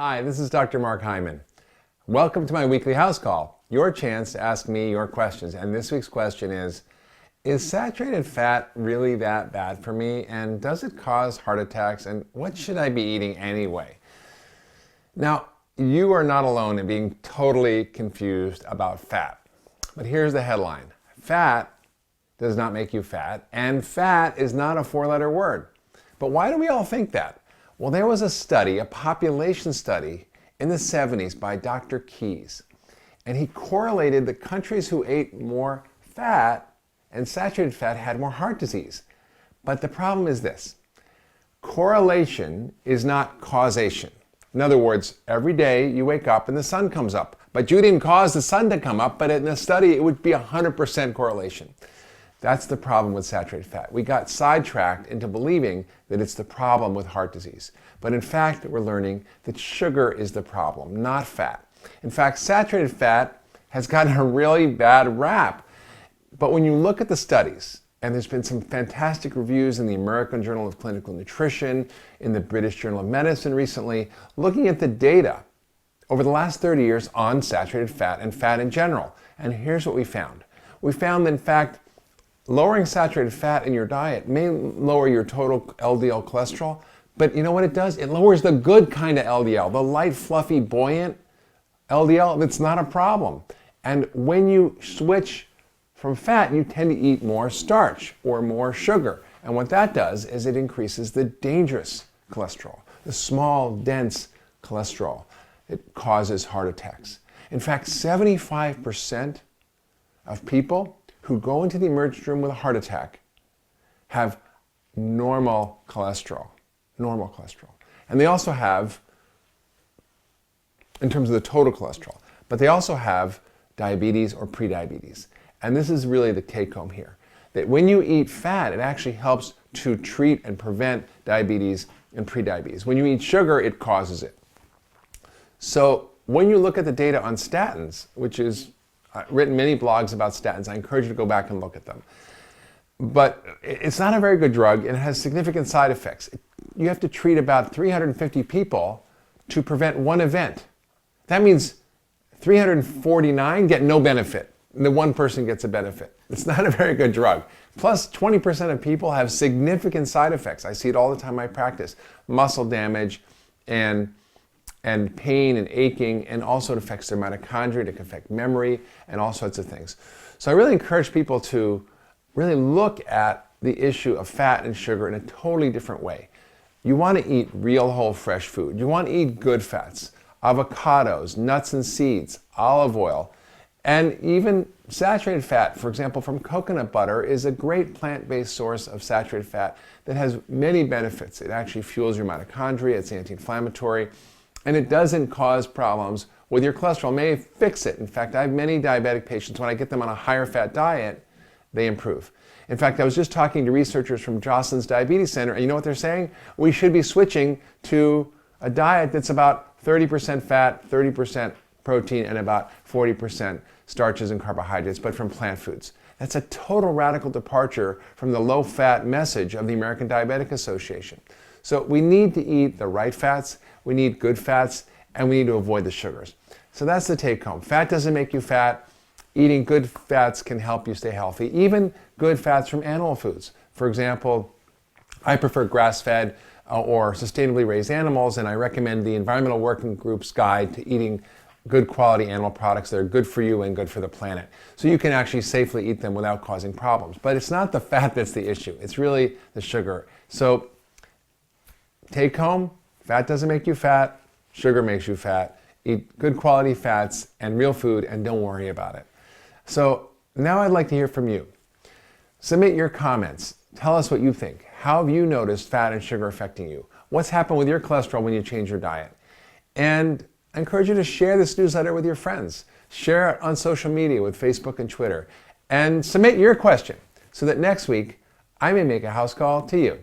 Hi, this is Dr. Mark Hyman. Welcome to my weekly house call, your chance to ask me your questions. And this week's question is saturated fat really that bad for me? And does it cause heart attacks? And what should I be eating anyway? Now, you are not alone in being totally confused about fat. But here's the headline. Fat does not make you fat, and fat is not a four-letter word. But why do we all think that? Well, there was a study, a population study in the 70s by Dr. Keyes, and he correlated the countries who ate more fat and saturated fat had more heart disease. But the problem is this: correlation is not causation. In other words, every day you wake up and the sun comes up, but you didn't cause the sun to come up, but in a study it would be 100% correlation. That's the problem with saturated fat. We got sidetracked into believing that it's the problem with heart disease. But in fact, we're learning that sugar is the problem, not fat. In fact, saturated fat has gotten a really bad rap. But when you look at the studies, and there's been some fantastic reviews in the American Journal of Clinical Nutrition, in the British Journal of Medicine recently, looking at the data over the last 30 years on saturated fat and fat in general. And here's what we found. We found that, in fact, lowering saturated fat in your diet may lower your total LDL cholesterol, but you know what it does? It lowers the good kind of LDL, the light, fluffy, buoyant LDL. That's not a problem. And when you switch from fat, you tend to eat more starch or more sugar. And what that does is it increases the dangerous cholesterol, the small, dense cholesterol. It causes heart attacks. In fact, 75% of people who go into the emergency room with a heart attack have normal cholesterol. And they also have, in terms of the total cholesterol, but they also have diabetes or prediabetes. And this is really the take home here, that when you eat fat, it actually helps to treat and prevent diabetes and prediabetes. When you eat sugar, it causes it. So when you look at the data on statins, which is I've written many blogs about statins. I encourage you to go back and look at them. But it's not a very good drug, and it has significant side effects. You have to treat about 350 people to prevent one event. That means 349 get no benefit. The one person gets a benefit. It's not a very good drug. Plus, 20% of people have significant side effects. I see it all the time in my practice. Muscle damage and pain and aching, and also it affects their mitochondria, it can affect memory, and all sorts of things. So I really encourage people to really look at the issue of fat and sugar in a totally different way. You want to eat real whole fresh food. You want to eat good fats, avocados, nuts and seeds, olive oil, and even saturated fat, for example, from coconut butter, is a great plant-based source of saturated fat that has many benefits. It actually fuels your mitochondria, it's anti-inflammatory, and it doesn't cause problems with your cholesterol. It may fix it. In fact, I have many diabetic patients, when I get them on a higher fat diet, they improve. In fact, I was just talking to researchers from Joslyn's Diabetes Center, and you know what they're saying? We should be switching to a diet that's about 30% fat, 30% protein, and about 40% starches and carbohydrates, but from plant foods. That's a total radical departure from the low-fat message of the American Diabetic Association. So we need to eat the right fats, we need good fats, and we need to avoid the sugars. So that's the take home. Fat doesn't make you fat. Eating good fats can help you stay healthy. Even good fats from animal foods. For example, I prefer grass-fed or sustainably raised animals, and I recommend the Environmental Working Group's guide to eating good quality animal products that are good for you and good for the planet. So you can actually safely eat them without causing problems. But it's not the fat that's the issue. It's really the sugar. So take home, fat doesn't make you fat, sugar makes you fat. Eat good quality fats and real food, and don't worry about it. So now I'd like to hear from you. Submit your comments. Tell us what you think. How have you noticed fat and sugar affecting you? What's happened with your cholesterol when you change your diet? And I encourage you to share this newsletter with your friends. Share it on social media with Facebook and Twitter. And submit your question so that next week I may make a house call to you.